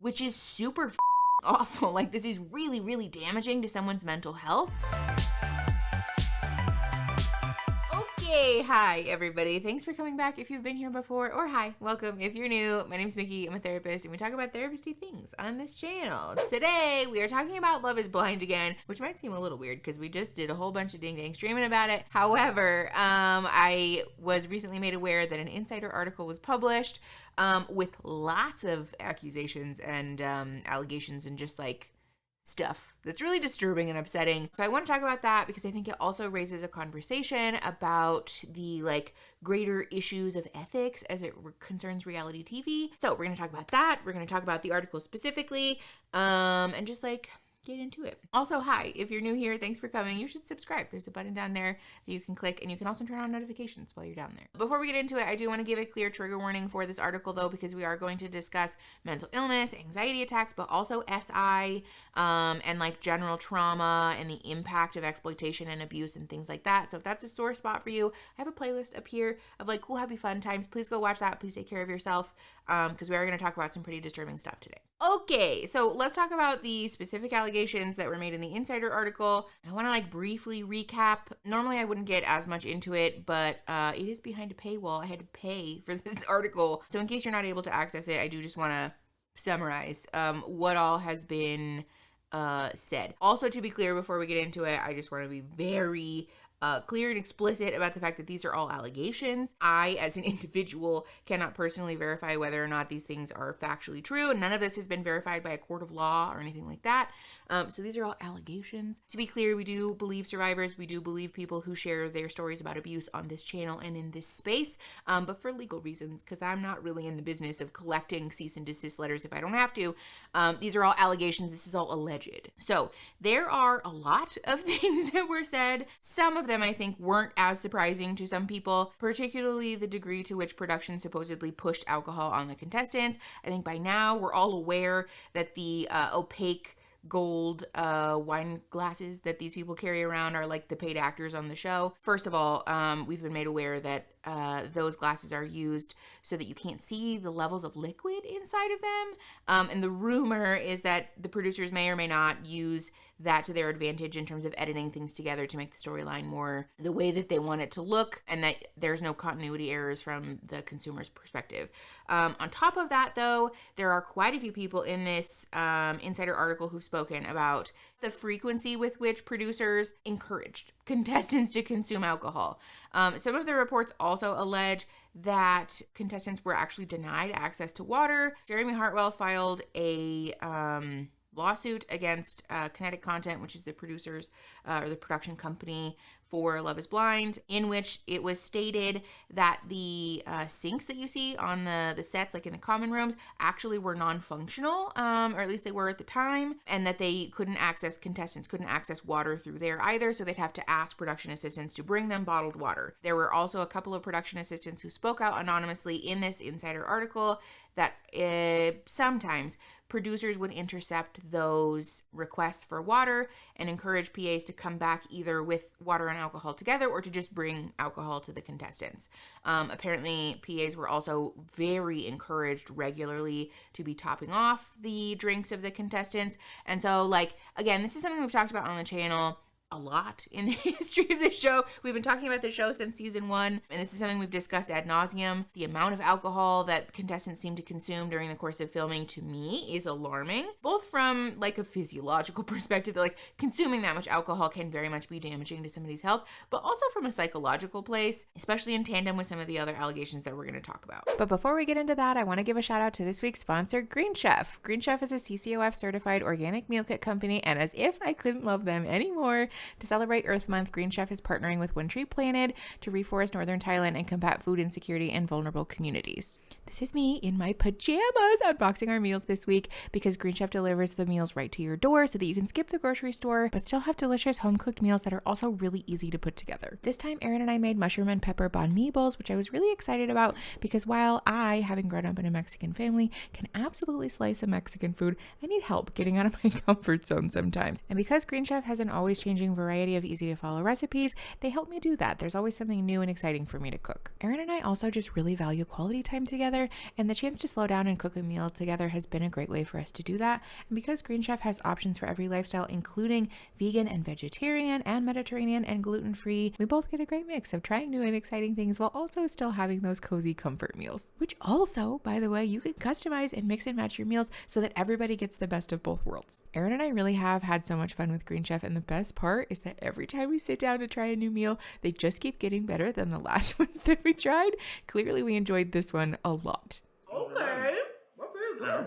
which is super awful. Like, this is really, really damaging to someone's mental health. Okay, hi everybody. Thanks for coming back if you've been here before, or hi, welcome if you're new. My name's Mickey, I'm a therapist, and we talk about therapist-y things on this channel. Today, we are talking about Love is Blind again, which might seem a little weird because we just did a whole bunch of ding-dang streaming about it. However, I was recently made aware that an Insider article was published with lots of accusations and allegations and just like stuff that's really disturbing and upsetting. So I want to talk about that because I think it also raises a conversation about the like greater issues of ethics as it concerns reality TV. So we're going to talk about that. We're going to talk about the article specifically, and just like get into it. Also, hi, if you're new here, thanks for coming. You should subscribe. There's a button down there that you can click, and you can also turn on notifications while you're down there. Before we get into it, I do want to give a clear trigger warning for this article, though, because we are going to discuss mental illness, anxiety attacks, but also SI, and like general trauma and the impact of exploitation and abuse and things like that. So if that's a sore spot for you, I have a playlist up here of like cool, happy, fun times. Please go watch that. Please take care of yourself, because we are going to talk about some pretty disturbing stuff today. Okay, so let's talk about the specific allegations that were made in the Insider article. I want to like briefly recap. Normally I wouldn't get as much into it, but it is behind a paywall. I had to pay for this article. So in case you're not able to access it, I do just want to summarize what all has been said. Also, to be clear, before we get into it, I just want to be very clear and explicit about the fact that these are all allegations. I, as an individual, cannot personally verify whether or not these things are factually true. None of this has been verified by a court of law or anything like that. So these are all allegations. To be clear, we do believe survivors. We do believe people who share their stories about abuse on this channel and in this space, but for legal reasons, because I'm not really in the business of collecting cease and desist letters if I don't have to. These are all allegations. This is all alleged. So there are a lot of things that were said. Some of them I think weren't as surprising to some people, particularly the degree to which production supposedly pushed alcohol on the contestants. I think by now we're all aware that the opaque gold wine glasses that these people carry around are like the paid actors on the show. First of all, we've been made aware that those glasses are used so that you can't see the levels of liquid inside of them. And the rumor is that the producers may or may not use that to their advantage in terms of editing things together to make the storyline more the way that they want it to look, and that there's no continuity errors from the consumer's perspective. On top of that, though, there are quite a few people in this Insider article who've spoken about the frequency with which producers encouraged contestants to consume alcohol. Some of the reports also allege that contestants were actually denied access to water. Jeremy Hartwell filed a lawsuit against Kinetic Content, which is the producers or the production company for Love is Blind, in which it was stated that the sinks that you see on the sets, like in the common rooms, actually were non-functional, or at least they were at the time, and that contestants couldn't access water through there either, so they'd have to ask production assistants to bring them bottled water. There were also a couple of production assistants who spoke out anonymously in this Insider article that sometimes producers would intercept those requests for water and encourage PAs to come back either with water and alcohol together or to just bring alcohol to the contestants. Apparently, PAs were also very encouraged regularly to be topping off the drinks of the contestants. And so, like, again, this is something we've talked about on the channel a lot in the history of this show. We've been talking about the show since season 1, and this is something we've discussed ad nauseum. The amount of alcohol that contestants seem to consume during the course of filming, to me, is alarming, both from like a physiological perspective, that like consuming that much alcohol can very much be damaging to somebody's health, but also from a psychological place, especially in tandem with some of the other allegations that we're going to talk about. But before we get into that, I want to give a shout out to this week's sponsor, Green Chef. Green Chef is a CCOF certified organic meal kit company, and as if I couldn't love them anymore, to celebrate Earth Month, Green Chef is partnering with One Tree Planet to reforest northern Thailand and combat food insecurity in vulnerable communities. This is me in my pajamas unboxing our meals this week because Green Chef delivers the meals right to your door so that you can skip the grocery store but still have delicious home-cooked meals that are also really easy to put together. This time, Erin and I made mushroom and pepper banh mi bowls, which I was really excited about because while I, having grown up in a Mexican family, can absolutely slice some Mexican food, I need help getting out of my comfort zone sometimes. And because Green Chef has an always changing variety of easy to follow recipes, they help me do that. There's always something new and exciting for me to cook. Erin and I also just really value quality time together, together, and the chance to slow down and cook a meal together has been a great way for us to do that. And because Green Chef has options for every lifestyle, including vegan and vegetarian and Mediterranean and gluten-free, we both get a great mix of trying new and exciting things while also still having those cozy comfort meals. Which also, by the way, you can customize and mix and match your meals so that everybody gets the best of both worlds. Erin and I really have had so much fun with Green Chef, and the best part is that every time we sit down to try a new meal, they just keep getting better than the last ones that we tried. Clearly, we enjoyed this one a lot. Okay. What pretty good.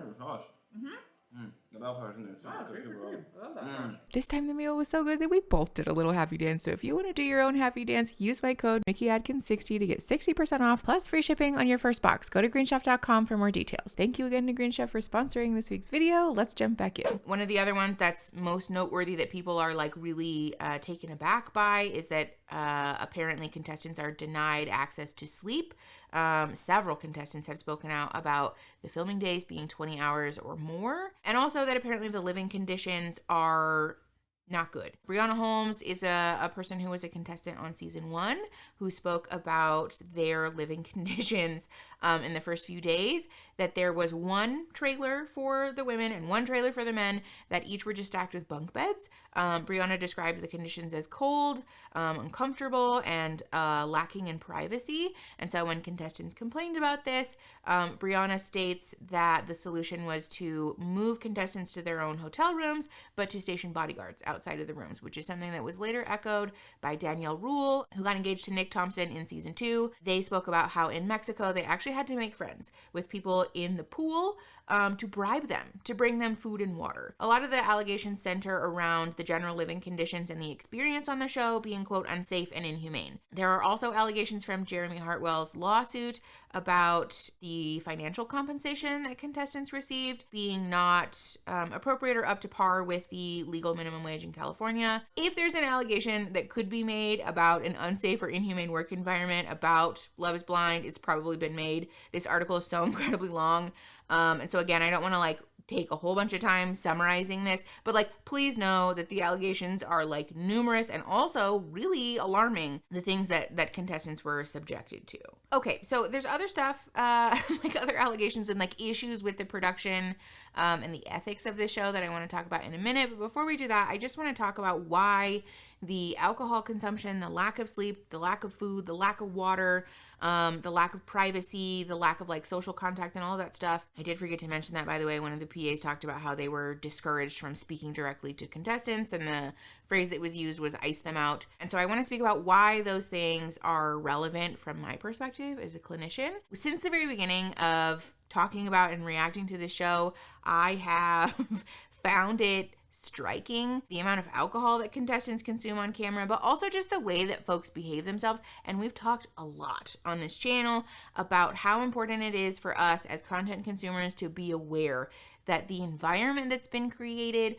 This time the meal was so good that we both did a little happy dance. So if you want to do your own happy dance, use my code MickeyAdkins60 to get 60% off plus free shipping on your first box. Go to greenchef.com for more details. Thank you again to Green Chef for sponsoring this week's video. Let's jump back in. One of the other ones that's most noteworthy that people are like really taken aback by is that apparently contestants are denied access to sleep. Several contestants have spoken out about the filming days being 20 hours or more, and also that apparently the living conditions are not good. Brianna Holmes is a person who was a contestant on season 1 who spoke about their living conditions in the first few days, that there was one trailer for the women and one trailer for the men that each were just stacked with bunk beds. Brianna described the conditions as cold, uncomfortable, and lacking in privacy. And so when contestants complained about this, Brianna states that the solution was to move contestants to their own hotel rooms, but to station bodyguards outside of the rooms, which is something that was later echoed by Danielle Rule, who got engaged to Nick Thompson in season 2. They spoke about how in Mexico, they actually had to make friends with people in the pool to bribe them, to bring them food and water. A lot of the allegations center around the general living conditions and the experience on the show being, quote, unsafe and inhumane. There are also allegations from Jeremy Hartwell's lawsuit about the financial compensation that contestants received being not appropriate or up to par with the legal minimum wage in California. If there's an allegation that could be made about an unsafe or inhumane work environment about Love is Blind, it's probably been made. This article is so incredibly long. And so again, I don't want to like take a whole bunch of time summarizing this, but like, please know that the allegations are like numerous and also really alarming, the things that contestants were subjected to. Okay, so there's other stuff, like other allegations and like issues with the production and the ethics of this show that I want to talk about in a minute. But before we do that, I just want to talk about why the alcohol consumption, the lack of sleep, the lack of food, the lack of water, the lack of privacy, the lack of like social contact and all that stuff. I did forget to mention that, by the way. One of the PAs talked about how they were discouraged from speaking directly to contestants, and the phrase that was used was ice them out. And so I want to speak about why those things are relevant from my perspective as a clinician. Since the very beginning of talking about and reacting to this show, I have found it striking the amount of alcohol that contestants consume on camera, but also just the way that folks behave themselves. And we've talked a lot on this channel about how important it is for us as content consumers to be aware that the environment that's been created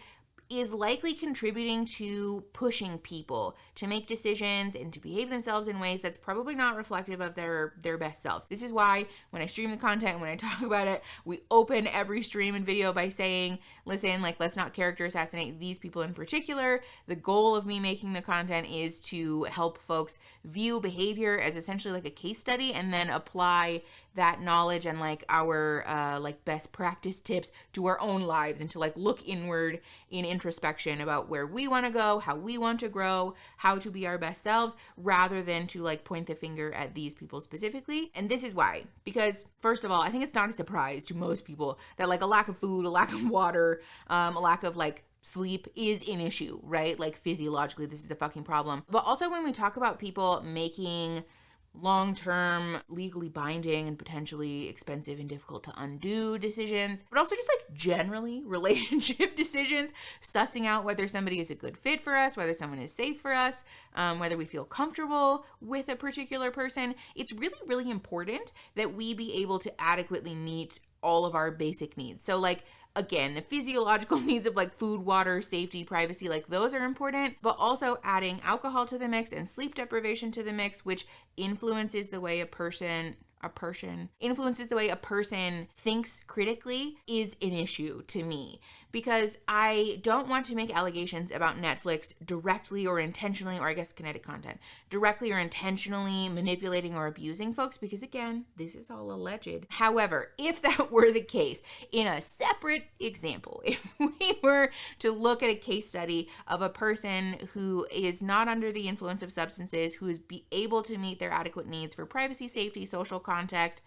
is likely contributing to pushing people to make decisions and to behave themselves in ways that's probably not reflective of their best selves. This is why when I stream the content, when I talk about it, we open every stream and video by saying, listen, like, let's not character assassinate these people in particular. The goal of me making the content is to help folks view behavior as essentially like a case study and then apply that knowledge and like our like best practice tips to our own lives, and to like look inward in introspection about where we want to go, how we want to grow, how to be our best selves, rather than to like point the finger at these people specifically. And this is why, because first of all, I think it's not a surprise to most people that like a lack of food, a lack of water, a lack of like sleep is an issue, right? Like physiologically, this is a fucking problem. But also when we talk about people making long-term, legally binding, and potentially expensive and difficult to undo decisions, but also just like generally relationship decisions, sussing out whether somebody is a good fit for us, whether someone is safe for us, whether we feel comfortable with a particular person. It's really, really important that we be able to adequately meet all of our basic needs. So like, again, the physiological needs of like food, water, safety, privacy, like those are important, but also adding alcohol to the mix and sleep deprivation to the mix, which influences the way a person thinks critically, is an issue to me. because I don't want to make allegations about Netflix directly or intentionally, or I guess kinetic content, directly or intentionally manipulating or abusing folks, because again, this is all alleged. However, if that were the case, in a separate example, if we were to look at a case study of a person who is not under the influence of substances, who is able to meet their adequate needs for privacy, safety, social contact,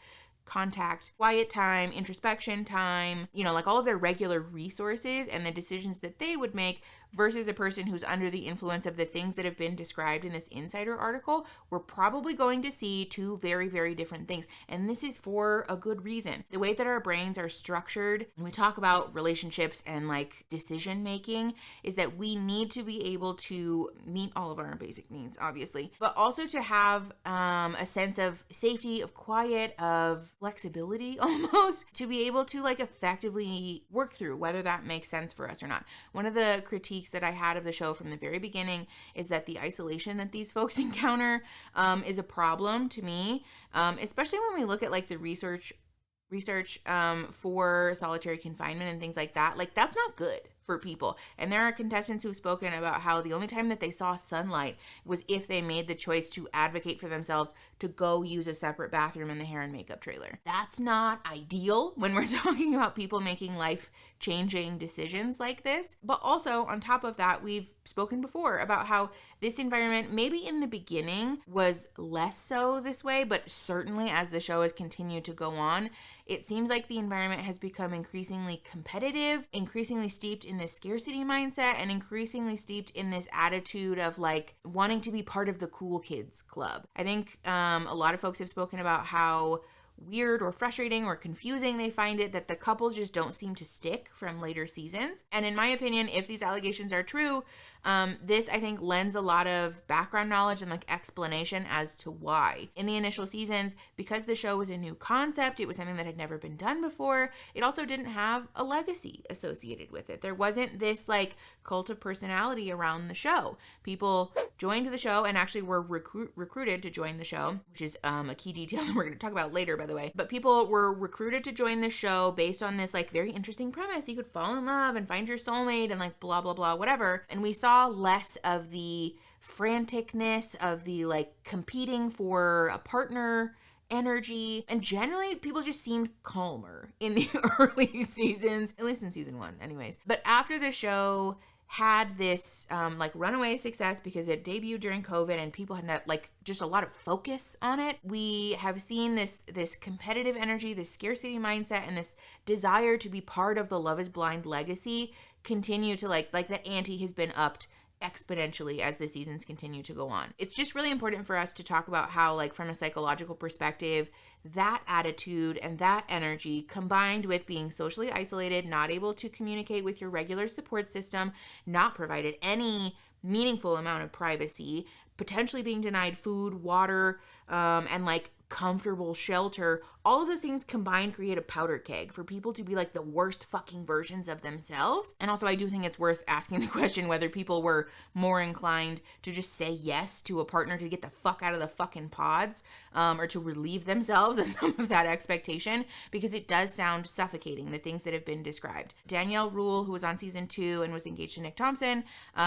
quiet time, introspection time, like all of their regular resources and the decisions that they would make, versus a person who's under the influence of the things that have been described in this Insider article, we're probably going to see two very, very different things. And this is for a good reason. The way that our brains are structured when we talk about relationships and like decision making is that we need to be able to meet all of our basic needs, obviously, but also to have a sense of safety, of quiet, of flexibility almost, to be able to like effectively work through whether that makes sense for us or not. One of the critiques that I had of the show from the very beginning is that the isolation that these folks encounter is a problem to me, especially when we look at like the research for solitary confinement and things like that. Like, that's not good for people. And there are contestants who've spoken about how the only time that they saw sunlight was if they made the choice to advocate for themselves to go use a separate bathroom in the hair and makeup trailer. That's not ideal when we're talking about people making life-changing decisions like this. But also, on top of that, we've spoken before about how this environment, maybe in the beginning, was less so this way, but certainly as the show has continued to go on, it seems like the environment has become increasingly competitive, increasingly steeped in this scarcity mindset, and increasingly steeped in this attitude of like wanting to be part of the cool kids club. I think a lot of folks have spoken about how weird or frustrating or confusing they find it that the couples just don't seem to stick from later seasons. And in my opinion, if these allegations are true, this I think lends a lot of background knowledge and like explanation as to why. In the initial seasons, because the show was a new concept, it was something that had never been done before, it also didn't have a legacy associated with it. There wasn't this like cult of personality around the show. People joined the show and actually were recruited to join the show, which is a key detail that we're going to talk about later, by the way. But people were recruited to join the show based on this like very interesting premise. You could fall in love and find your soulmate and like blah, blah, blah, whatever. And we saw less of the franticness, of the like competing for a partner energy, and generally people just seemed calmer in the early seasons, at least in season 1 anyways. But after the show had this like runaway success because it debuted during COVID and people had like just a lot of focus on it, we have seen this competitive energy, this scarcity mindset, and this desire to be part of the Love is Blind legacy continue to like the ante has been upped exponentially as the seasons continue to go on. It's just really important for us to talk about how, like, from a psychological perspective, that attitude and that energy combined with being socially isolated, not able to communicate with your regular support system, not provided any meaningful amount of privacy, potentially being denied food, water, and like comfortable shelter, all of those things combined create a powder keg for people to be like the worst fucking versions of themselves. And also I do think it's worth asking the question whether people were more inclined to just say yes to a partner to get the fuck out of the fucking pods, or to relieve themselves of some of that expectation, because it does sound suffocating, the things that have been described. Danielle Rule, who was on season 2 and was engaged to Nick Thompson,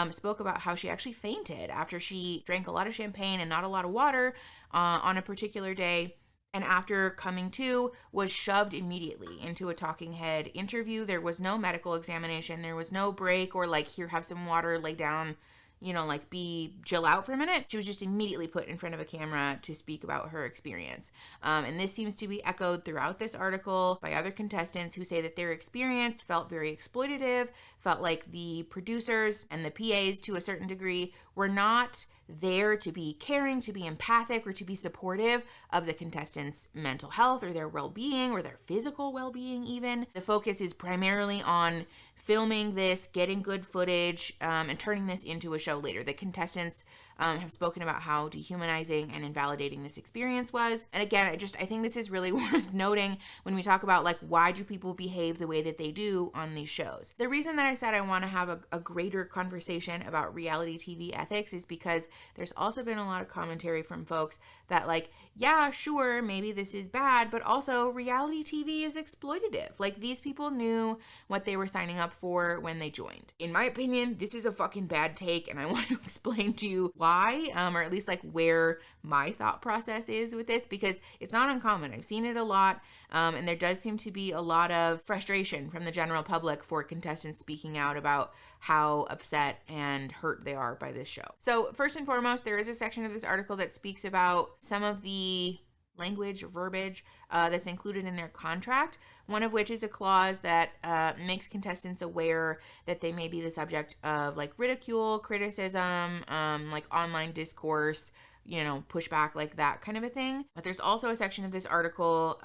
spoke about how she actually fainted after she drank a lot of champagne and not a lot of water on a particular day, and after coming to was shoved immediately into a talking head interview. There was no medical examination, there was no break or like, here, have some water, lay down, you know, like chill out for a minute. She was just immediately put in front of a camera to speak about her experience. And this seems to be echoed throughout this article by other contestants who say that their experience felt very exploitative, felt like the producers and the PAs to a certain degree were not there to be caring, to be empathic, or to be supportive of the contestants' mental health or their well-being or their physical well-being even. The focus is primarily on filming this, getting good footage, and turning this into a show later. The contestants have spoken about how dehumanizing and invalidating this experience was. And again, I think this is really worth noting when we talk about like, why do people behave the way that they do on these shows? The reason that I said I want to have a greater conversation about reality TV ethics is because there's also been a lot of commentary from folks that like, yeah, sure, maybe this is bad, but also reality TV is exploitative. Like, these people knew what they were signing up for when they joined. In my opinion, this is a fucking bad take, and I want to explain to you why, or at least like where my thought process is with this, because it's not uncommon. I've seen it a lot, and there does seem to be a lot of frustration from the general public for contestants speaking out about how upset and hurt they are by this show. So first and foremost, there is a section of this article that speaks about some of the language or verbiage that's included in their contract, one of which is a clause that makes contestants aware that they may be the subject of like ridicule, criticism, like online discourse, pushback, like that kind of a thing. But there's also a section of this article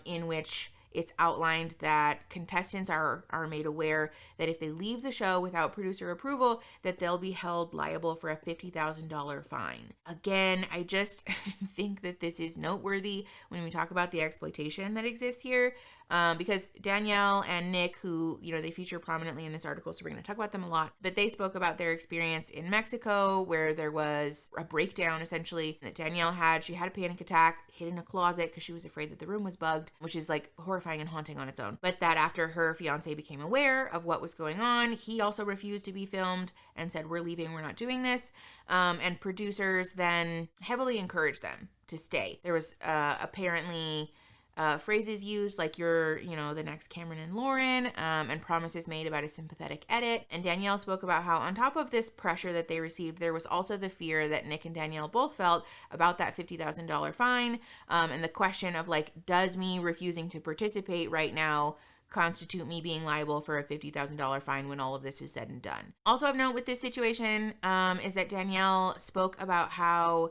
in which it's outlined that contestants are made aware that if they leave the show without producer approval, that they'll be held liable for a $50,000 fine. Again, I just think that this is noteworthy when we talk about the exploitation that exists here, because Danielle and Nick, who, they feature prominently in this article, so we're going to talk about them a lot, but they spoke about their experience in Mexico, where there was a breakdown, essentially, that Danielle had. She had a panic attack, hid in a closet because she was afraid that the room was bugged, which is like horrifying and haunting on its own. But that after her fiance became aware of what was going on, he also refused to be filmed and said, "We're leaving, we're not doing this." And producers then heavily encouraged them to stay. There was apparently phrases used like, "You're, the next Cameron and Lauren," and promises made about a sympathetic edit. And Danielle spoke about how on top of this pressure that they received, there was also the fear that Nick and Danielle both felt about that $50,000 fine, and the question of like, does me refusing to participate right now constitute me being liable for a $50,000 fine when all of this is said and done? Also of note with this situation is that Danielle spoke about how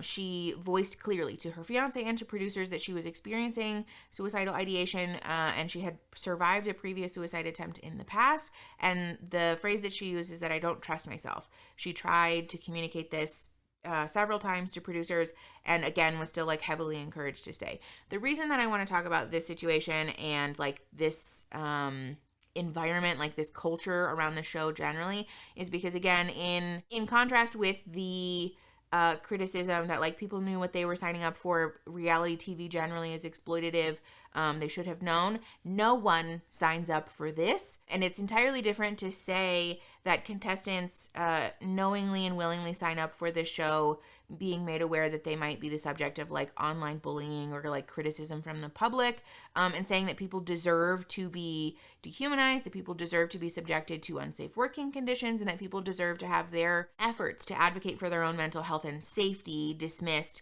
she voiced clearly to her fiance and to producers that she was experiencing suicidal ideation, and she had survived a previous suicide attempt in the past. And the phrase that she used is that, "I don't trust myself." She tried to communicate this several times to producers, and again was still like heavily encouraged to stay. The reason that I want to talk about this situation and like this environment, like this culture around the show generally, is because again, in contrast with the criticism that like people knew what they were signing up for, reality TV generally is exploitative, they should have known. No one signs up for this. And it's entirely different to say that contestants knowingly and willingly sign up for this show, being made aware that they might be the subject of like online bullying or like criticism from the public, and saying that people deserve to be dehumanized, that people deserve to be subjected to unsafe working conditions, and that people deserve to have their efforts to advocate for their own mental health and safety dismissed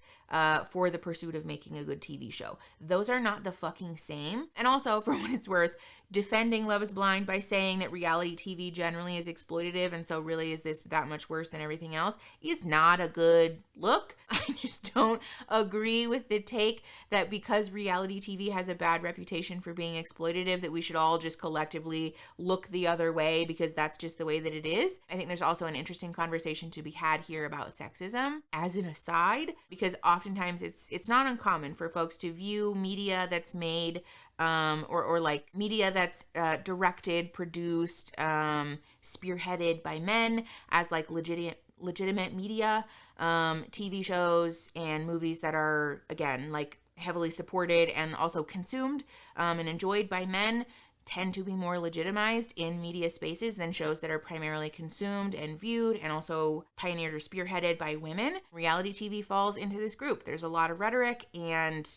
for the pursuit of making a good TV show. Those are not the fucking same. And also, for what it's worth, defending Love is Blind by saying that reality TV generally is exploitative and so really is this that much worse than everything else is not a good look. I just don't agree with the take that because reality TV has a bad reputation for being exploitative that we should all just collectively look the other way because that's just the way that it is. I think there's also an interesting conversation to be had here about sexism as an aside, because oftentimes it's not uncommon for folks to view media that's made or like media that's directed, produced, spearheaded by men as like legitimate media, TV shows and movies that are, again, like heavily supported and also consumed and enjoyed by men tend to be more legitimized in media spaces than shows that are primarily consumed and viewed and also pioneered or spearheaded by women. Reality TV falls into this group. There's a lot of rhetoric and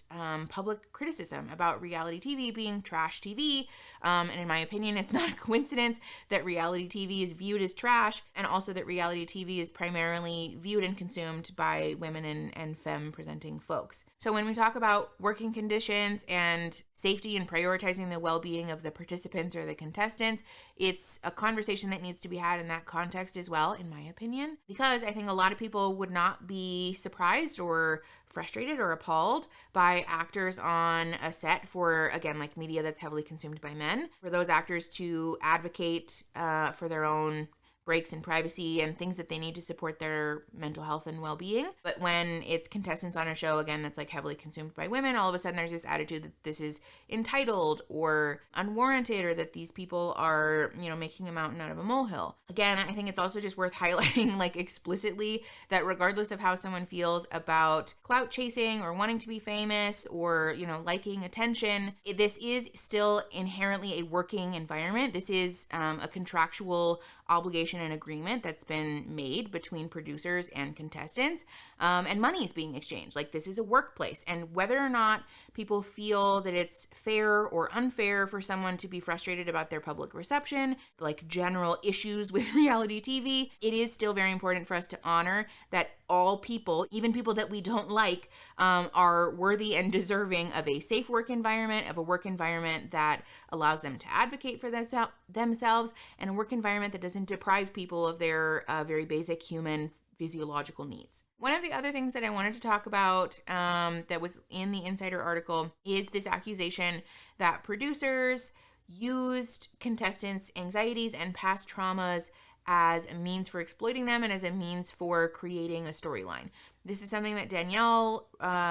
public criticism about reality TV being trash TV. And in my opinion, it's not a coincidence that reality TV is viewed as trash and also that reality TV is primarily viewed and consumed by women and femme presenting folks. So when we talk about working conditions and safety and prioritizing the well-being of the participants or the contestants, it's a conversation that needs to be had in that context as well, in my opinion, because I think a lot of people would not be surprised or frustrated or appalled by actors on a set for, again, like media that's heavily consumed by men, for those actors to advocate for their own breaks in privacy and things that they need to support their mental health and well-being. But when it's contestants on a show, again, that's like heavily consumed by women, all of a sudden there's this attitude that this is entitled or unwarranted, or that these people are, making a mountain out of a molehill. Again, I think it's also just worth highlighting, like, explicitly that regardless of how someone feels about clout chasing or wanting to be famous or, liking attention, this is still inherently a working environment. This is a contractual obligation and agreement that's been made between producers and contestants, and money is being exchanged. Like, this is a workplace, and whether or not people feel that it's fair or unfair for someone to be frustrated about their public reception, like general issues with reality TV, it is still very important for us to honor that all people, even people that we don't like, are worthy and deserving of a safe work environment, of a work environment that allows them to advocate for themselves, and a work environment that doesn't deprive people of their very basic human physiological needs. One of the other things that I wanted to talk about that was in the Insider article is this accusation that producers used contestants' anxieties and past traumas as a means for exploiting them and as a means for creating a storyline. This is something that Danielle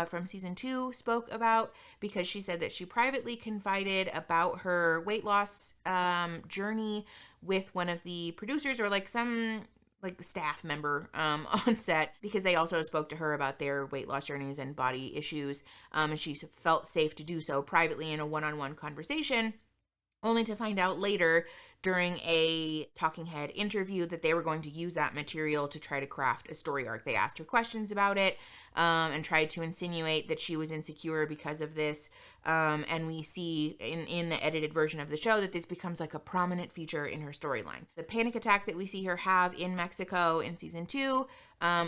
from season 2 spoke about, because she said that she privately confided about her weight loss journey with one of the producers, or like some staff member on set, because they also spoke to her about their weight loss journeys and body issues, and she felt safe to do so privately in a one-on-one conversation, only to find out later during a talking head interview that they were going to use that material to try to craft a story arc. They asked her questions about it and tried to insinuate that she was insecure because of this. And we see in the edited version of the show that this becomes like a prominent feature in her storyline. The panic attack that we see her have in Mexico in season 2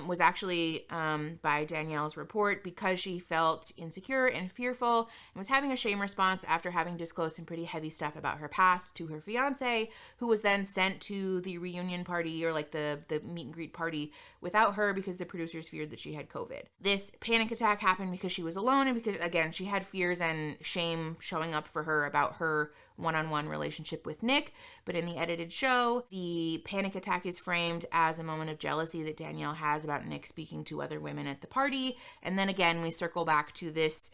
was actually, by Danielle's report, because she felt insecure and fearful and was having a shame response after having disclosed some pretty heavy stuff about her past to her fiance, who was then sent to the reunion party, or like the meet and greet party, without her because the producers feared that she had COVID. This panic attack happened because she was alone and because, again, she had fears and shame showing up for her about her one-on-one relationship with Nick. But in the edited show, the panic attack is framed as a moment of jealousy that Danielle has about Nick speaking to other women at the party. And then again, we circle back to this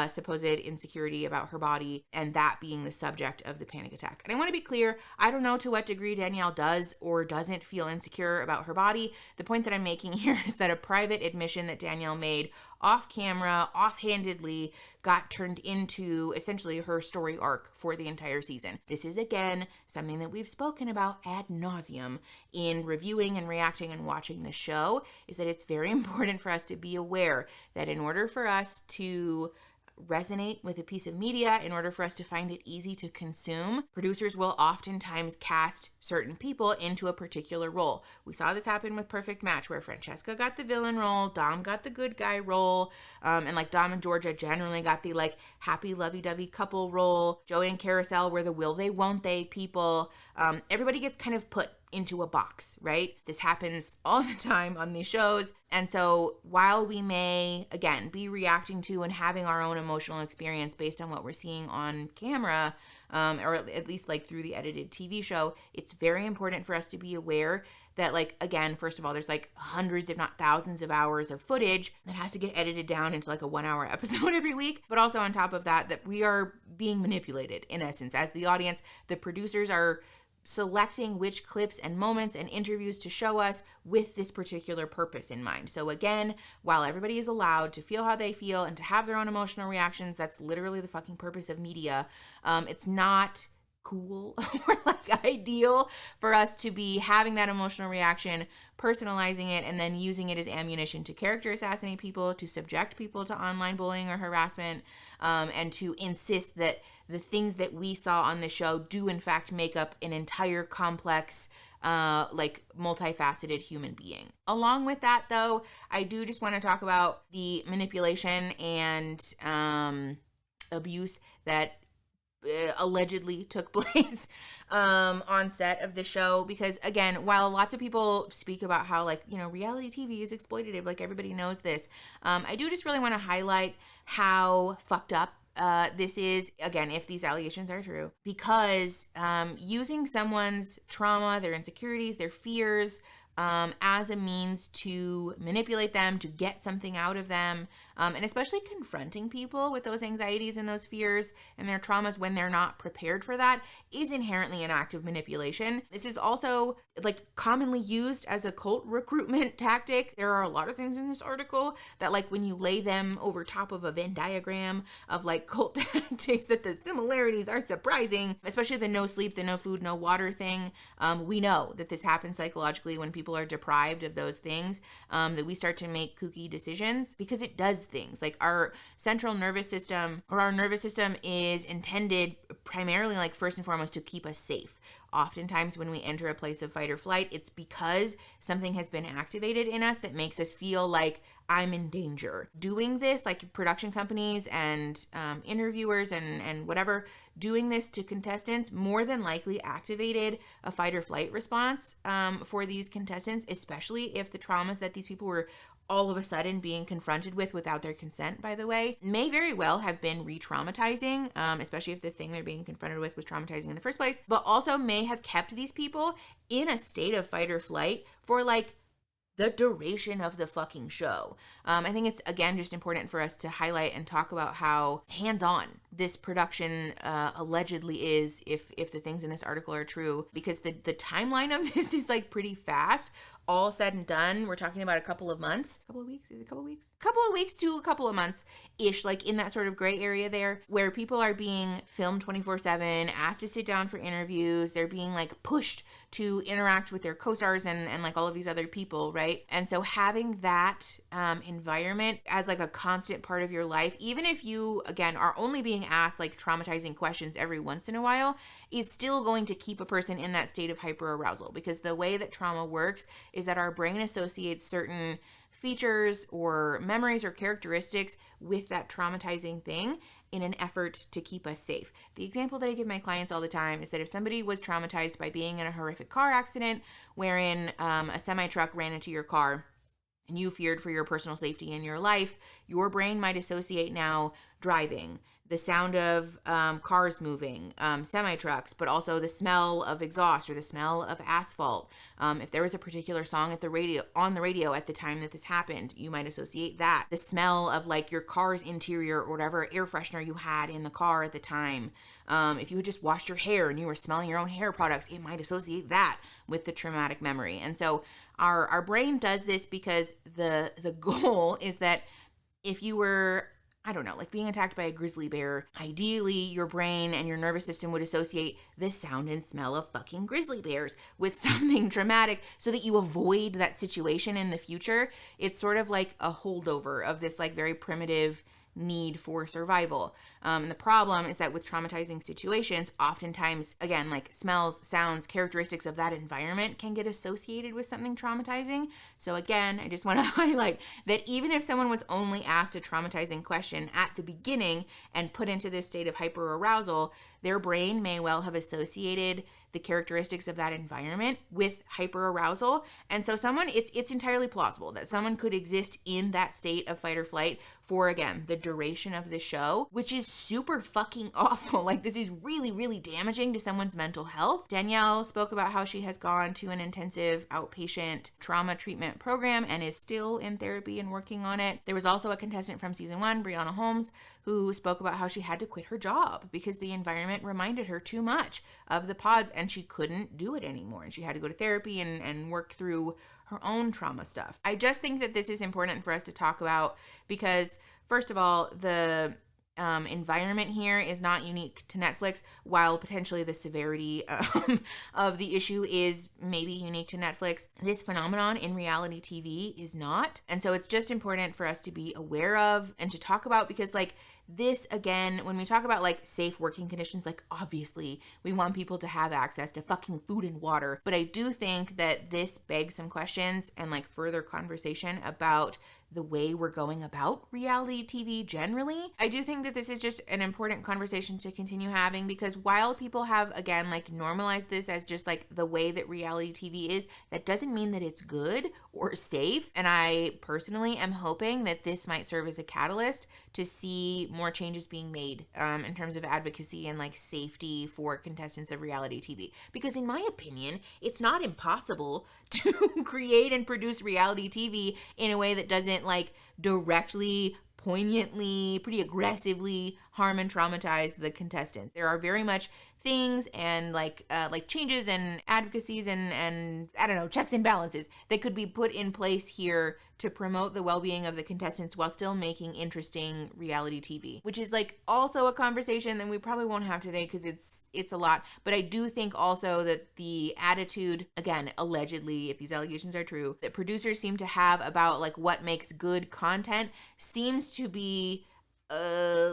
supposed insecurity about her body, and that being the subject of the panic attack. And I want to be clear, I don't know to what degree Danielle does or doesn't feel insecure about her body. The point that I'm making here is that a private admission that Danielle made off camera, offhandedly, got turned into essentially her story arc for the entire season. This is, again, something that we've spoken about ad nauseum in reviewing and reacting and watching the show, is that it's very important for us to be aware that in order for us to resonate with a piece of media, in order for us to find it easy to consume, producers will oftentimes cast certain people into a particular role. We saw this happen with Perfect Match, where Francesca got the villain role, Dom got the good guy role, and like Dom and Georgia generally got the like happy lovey-dovey couple role. Joey and Carousel were the will they won't they people. Everybody gets kind of put into a box, right? This happens all the time on these shows. And so while we may, again, be reacting to and having our own emotional experience based on what we're seeing on camera, or at least like through the edited TV show, it's very important for us to be aware that, like, again, first of all, there's like hundreds, if not thousands of hours of footage that has to get edited down into like a 1-hour episode every week. But also on top of that, that we are being manipulated in essence as the audience. The producers are selecting which clips and moments and interviews to show us with this particular purpose in mind. So again, while everybody is allowed to feel how they feel and to have their own emotional reactions, that's literally the fucking purpose of media. It's not cool or like ideal for us to be having that emotional reaction, personalizing it, and then using it as ammunition to character assassinate people, to subject people to online bullying or harassment, and to insist that the things that we saw on the show do in fact make up an entire complex, like multifaceted human being. Along with that though, I do just want to talk about the manipulation and abuse that allegedly took place on set of the show, because again, while lots of people speak about how, like, you know, reality TV is exploitative, like everybody knows this, I do just really want to highlight how fucked up this is, again, if these allegations are true, because using someone's trauma, their insecurities, their fears, as a means to manipulate them, to get something out of them, and especially confronting people with those anxieties and those fears and their traumas when they're not prepared for that is inherently an act of manipulation. This is also like commonly used as a cult recruitment tactic. There are a lot of things in this article that, like, when you lay them over top of a Venn diagram of like cult tactics, that the similarities are surprising, especially the no sleep, the no food, no water thing. We know that this happens psychologically when people are deprived of those things, that we start to make kooky decisions because it does things. Like our central nervous system, or our nervous system, is intended primarily, like, first and foremost, to keep us safe. Oftentimes when we enter a place of fight or flight, it's because something has been activated in us that makes us feel like I'm in danger. Doing this, like production companies and interviewers and whatever, doing this to contestants more than likely activated a fight or flight response for these contestants, especially if the traumas that these people were all of a sudden being confronted with without their consent, by the way, may very well have been re-traumatizing, especially if the thing they're being confronted with was traumatizing in the first place, but also may have kept these people in a state of fight or flight for like the duration of the fucking show. I think it's, again, just important for us to highlight and talk about how hands-on this production allegedly is, if the things in this article are true, because the timeline of this is like pretty fast. All said and done, we're talking about a couple of months, couple of weeks, is it a couple of weeks? Couple of weeks to a couple of months-ish, like in that sort of gray area there, where people are being filmed 24/7, asked to sit down for interviews, they're being like pushed to interact with their co-stars and like all of these other people, right? And so having that environment as like a constant part of your life, even if you, again, are only being asked like traumatizing questions every once in a while, is still going to keep a person in that state of hyperarousal, because the way that trauma works is that our brain associates certain features or memories or characteristics with that traumatizing thing in an effort to keep us safe. The example that I give my clients all the time is that if somebody was traumatized by being in a horrific car accident wherein a semi-truck ran into your car and you feared for your personal safety in your life, your brain might associate now driving, the sound of cars moving, semi-trucks, but also the smell of exhaust or the smell of asphalt. If there was a particular song on the radio at the time that this happened, you might associate that. The smell of like your car's interior or whatever air freshener you had in the car at the time. If you had just washed your hair and you were smelling your own hair products, it might associate that with the traumatic memory. And so our brain does this because the goal is that if you were, I don't know, like being attacked by a grizzly bear, ideally your brain and your nervous system would associate the sound and smell of fucking grizzly bears with something traumatic so that you avoid that situation in the future. It's sort of like a holdover of this like very primitive need for survival. And the problem is that with traumatizing situations, oftentimes, again, like smells, sounds, characteristics of that environment can get associated with something traumatizing. So again, I just want to highlight that even if someone was only asked a traumatizing question at the beginning and put into this state of hyperarousal, their brain may well have associated the characteristics of that environment with hyperarousal. And so it's entirely plausible that someone could exist in that state of fight or flight for, again, the duration of the show, which is super fucking awful. Like, this is really, really damaging to someone's mental health. Danielle spoke about how she has gone to an intensive outpatient trauma treatment program and is still in therapy and working on it. There was also a contestant from season 1, Brianna Holmes, who spoke about how she had to quit her job because the environment reminded her too much of the pods and she couldn't do it anymore. And she had to go to therapy and work through her own trauma stuff. I just think that this is important for us to talk about because, first of all, the environment here is not unique to Netflix, while potentially the severity of the issue is maybe unique to Netflix. This phenomenon in reality TV is not. And so it's just important for us to be aware of and to talk about, because like this, again, when we talk about like safe working conditions, like obviously we want people to have access to fucking food and water. But I do think that this begs some questions and like further conversation about the way we're going about reality TV generally. I do think that this is just an important conversation to continue having, because while people have, again, like normalized this as just like the way that reality TV is, that doesn't mean that it's good or safe. And I personally am hoping that this might serve as a catalyst to see more changes being made in terms of advocacy and like safety for contestants of reality TV. Because in my opinion, it's not impossible to create and produce reality TV in a way that doesn't like directly, poignantly, pretty aggressively harm and traumatize the contestants. There are very much things and like changes and advocacies and I don't know, checks and balances that could be put in place here to promote the well-being of the contestants while still making interesting reality TV, which is like also a conversation that we probably won't have today because it's a lot. But I do think also that the attitude, again, allegedly, if these allegations are true, that producers seem to have about like what makes good content seems to be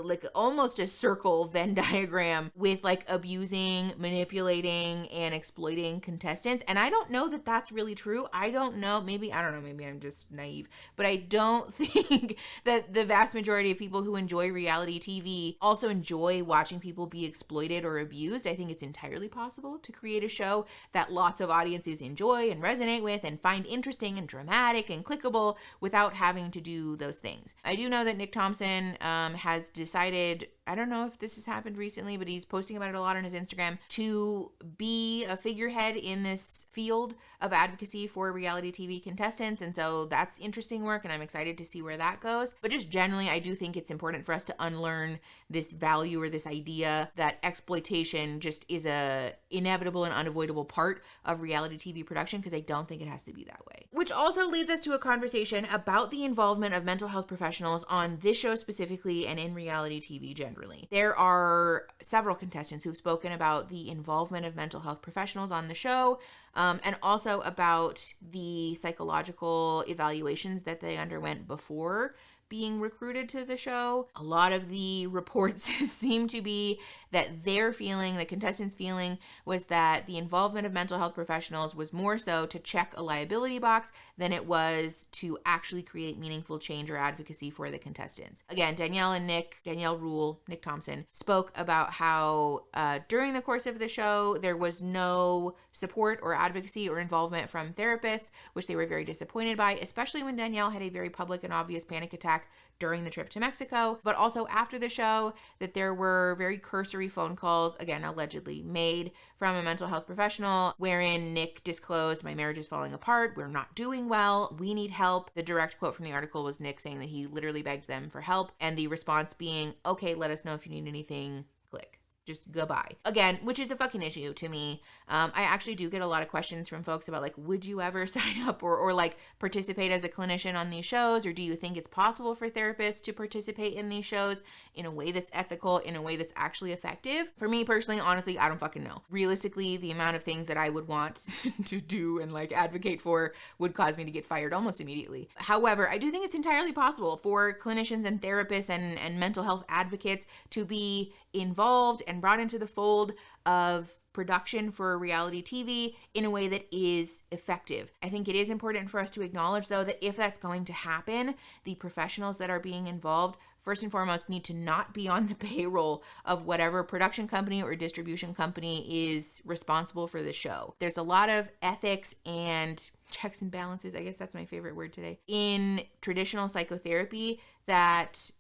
like almost a circle Venn diagram with like abusing, manipulating, and exploiting contestants. And I don't know that that's really true. I don't know, maybe I'm just naive, but I don't think that the vast majority of people who enjoy reality TV also enjoy watching people be exploited or abused. I think it's entirely possible to create a show that lots of audiences enjoy and resonate with and find interesting and dramatic and clickable without having to do those things. I do know that Nick Thompson has decided, I don't know if this has happened recently, but he's posting about it a lot on his Instagram, to be a figurehead in this field of advocacy for reality TV contestants. And so that's interesting work, and I'm excited to see where that goes. But just generally, I do think it's important for us to unlearn this value or this idea that exploitation just is a inevitable and unavoidable part of reality TV production, because I don't think it has to be that way. Which also leads us to a conversation about the involvement of mental health professionals on this show specifically and in reality TV generally. There are several contestants who've spoken about the involvement of mental health professionals on the show, and also about the psychological evaluations that they underwent before being recruited to the show. A lot of the reports seem to be that their feeling, the contestants' feeling, was that the involvement of mental health professionals was more so to check a liability box than it was to actually create meaningful change or advocacy for the contestants. Again, Danielle Rule, Nick Thompson, spoke about how during the course of the show, there was no support or advocacy or involvement from therapists, which they were very disappointed by, especially when Danielle had a very public and obvious panic attack during the trip to Mexico, but also after the show, that there were very cursory phone calls, again, allegedly made from a mental health professional, wherein Nick disclosed, "My marriage is falling apart. We're not doing well. We need help." The direct quote from the article was Nick saying that he literally begged them for help, and the response being, "Okay, let us know if you need anything, click." Just goodbye. Again, which is a fucking issue to me. I actually do get a lot of questions from folks about like, would you ever sign up or like participate as a clinician on these shows? Or do you think it's possible for therapists to participate in these shows in a way that's ethical, in a way that's actually effective? For me personally, honestly, I don't fucking know. Realistically, the amount of things that I would want to do and like advocate for would cause me to get fired almost immediately. However, I do think it's entirely possible for clinicians and therapists and mental health advocates to be involved and brought into the fold of production for reality TV in a way that is effective. I think it is important for us to acknowledge, though, that if that's going to happen, the professionals that are being involved, first and foremost, need to not be on the payroll of whatever production company or distribution company is responsible for the show. There's a lot of ethics and checks and balances, I guess that's my favorite word today, in traditional psychotherapy that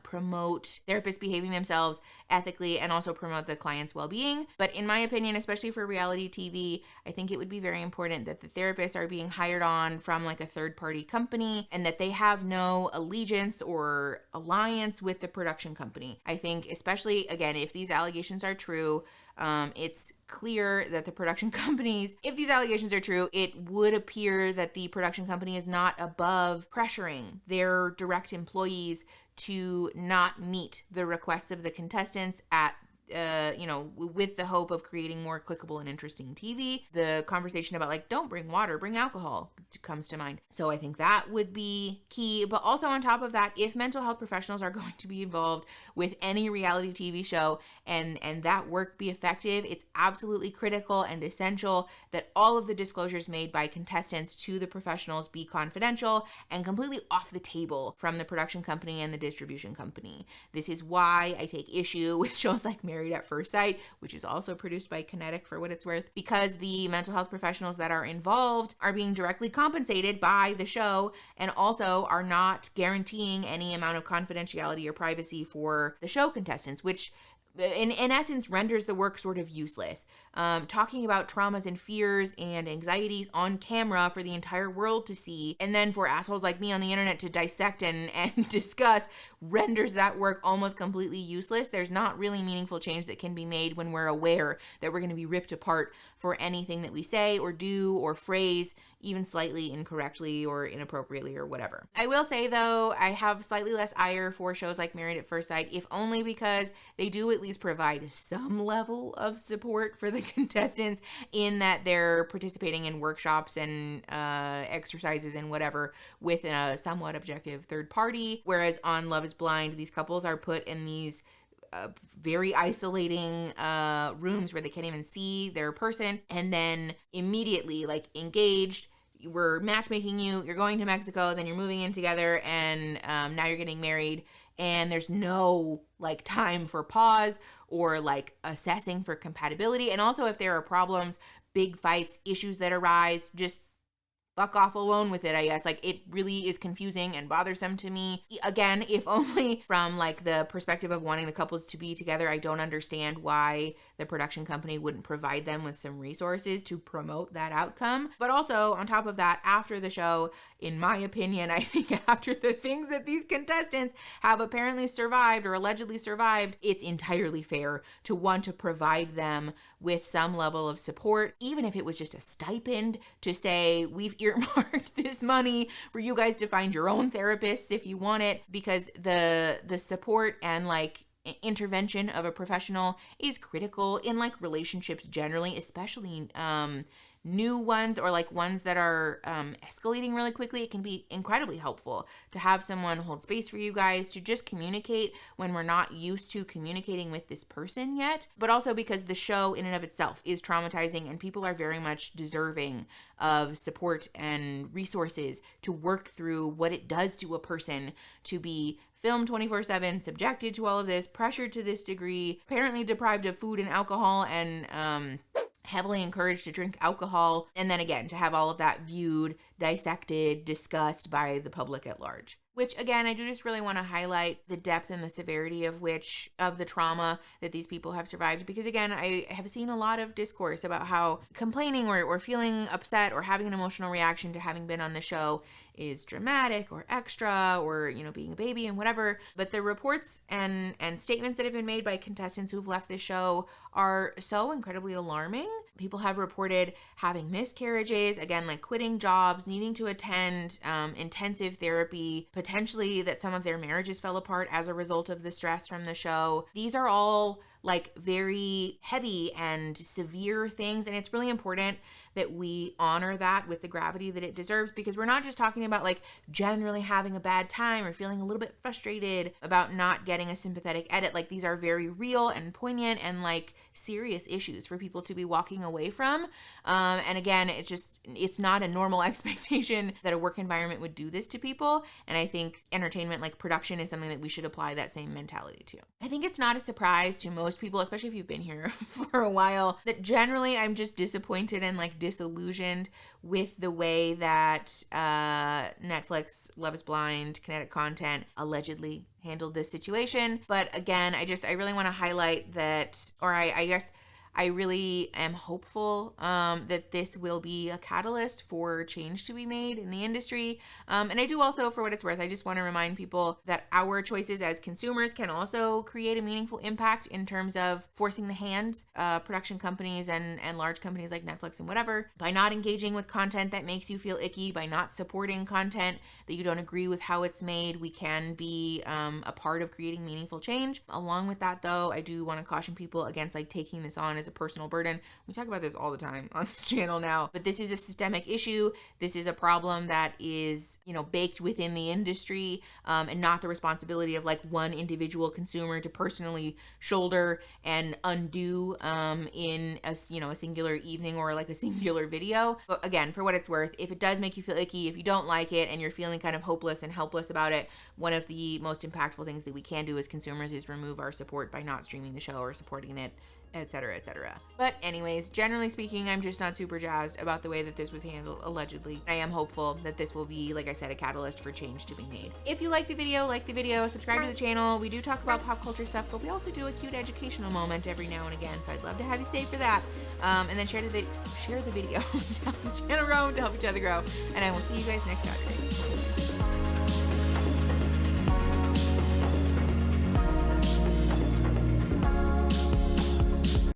promote therapists behaving themselves ethically and also promote the client's well-being. But in my opinion, especially for reality TV, I think it would be very important that the therapists are being hired on from like a third-party company and that they have no allegiance or alliance with the production company. I think especially, again, if these allegations are true, it's clear that the production companies, if these allegations are true, it would appear that the production company is not above pressuring their direct employees to not meet the requests of the contestants at with the hope of creating more clickable and interesting TV. The conversation about like, don't bring water, bring alcohol comes to mind. So I think that would be key. But also on top of that, if mental health professionals are going to be involved with any reality TV show and that work be effective, it's absolutely critical and essential that all of the disclosures made by contestants to the professionals be confidential and completely off the table from the production company and the distribution company. This is why I take issue with shows like Married at First Sight, which is also produced by Kinetic for what it's worth, because the mental health professionals that are involved are being directly compensated by the show and also are not guaranteeing any amount of confidentiality or privacy for the show contestants, which in essence renders the work sort of useless. Talking about traumas and fears and anxieties on camera for the entire world to see, and then for assholes like me on the internet to dissect and discuss, renders that work almost completely useless. There's not really meaningful change that can be made when we're aware that we're going to be ripped apart for anything that we say or do or phrase, even slightly incorrectly or inappropriately or whatever. I will say though, I have slightly less ire for shows like Married at First Sight, if only because they do at least provide some level of support for the contestants in that they're participating in workshops and exercises and whatever with a somewhat objective third party. Whereas on Love is Blind, these couples are put in these very isolating rooms where they can't even see their person, and then immediately like engaged. We're matchmaking you, you're going to Mexico, then you're moving in together, and now you're getting married, and there's no like time for pause or like assessing for compatibility. And also if there are problems, big fights, issues that arise, just fuck off alone with it, I guess. Like, it really is confusing and bothersome to me. Again, if only from like the perspective of wanting the couples to be together, I don't understand why the production company wouldn't provide them with some resources to promote that outcome. But also, on top of that, after the show, in my opinion, I think after the things that these contestants have apparently survived or allegedly survived, it's entirely fair to want to provide them with some level of support, even if it was just a stipend to say, we've earmarked this money for you guys to find your own therapists if you want it, because the support and like intervention of a professional is critical in like relationships generally, especially new ones or like ones that are escalating really quickly. It can be incredibly helpful to have someone hold space for you guys to just communicate when we're not used to communicating with this person yet, but also because the show in and of itself is traumatizing and people are very much deserving of support and resources to work through what it does to a person to be filmed 24/7, subjected to all of this, pressured to this degree, apparently deprived of food and alcohol, and heavily encouraged to drink alcohol, and then again to have all of that viewed, dissected, discussed by the public at large. Which again, I do just really want to highlight the depth and the severity of the trauma that these people have survived, because again, I have seen a lot of discourse about how complaining or feeling upset or having an emotional reaction to having been on the show is dramatic or extra or, you know, being a baby and whatever. But the reports and statements that have been made by contestants who've left the show are so incredibly alarming. People have reported having miscarriages, again, like quitting jobs, needing to attend intensive therapy, potentially that some of their marriages fell apart as a result of the stress from the show. These are all like very heavy and severe things, and it's really important that we honor that with the gravity that it deserves, because we're not just talking about like generally having a bad time or feeling a little bit frustrated about not getting a sympathetic edit. Like, these are very real and poignant and like serious issues for people to be walking away from. And again, it's not a normal expectation that a work environment would do this to people. And I think entertainment, like production, is something that we should apply that same mentality to. I think it's not a surprise to most people, especially if you've been here for a while, that generally I'm just disappointed and like disillusioned with the way that Netflix, Love is Blind, Kinetic Content allegedly handled this situation. But again, I really want to highlight that, or I guess I really am hopeful that this will be a catalyst for change to be made in the industry. And I do also, for what it's worth, I just want to remind people that our choices as consumers can also create a meaningful impact in terms of forcing the hand, production companies and large companies like Netflix and whatever, by not engaging with content that makes you feel icky, by not supporting content that you don't agree with how it's made. We can be a part of creating meaningful change. Along with that, though, I do want to caution people against like taking this on as as a personal burden. We talk about this all the time on this channel now, but this is a systemic issue. This is a problem that is, baked within the industry, and not the responsibility of like one individual consumer to personally shoulder and undo in a singular evening or like a singular video. But again, for what it's worth, if it does make you feel icky, if you don't like it and you're feeling kind of hopeless and helpless about it, one of the most impactful things that we can do as consumers is remove our support by not streaming the show or supporting it, etc., etc. But anyways, generally speaking, I'm just not super jazzed about the way that this was handled, allegedly. I am hopeful that this will be, like I said, a catalyst for change to be made. If you like the video, subscribe to the channel. We do talk about pop culture stuff, but we also do a cute educational moment every now and again, so I'd love to have you stay for that. And then share the video, tell the channel grow, to help each other grow, and I will see you guys next Saturday.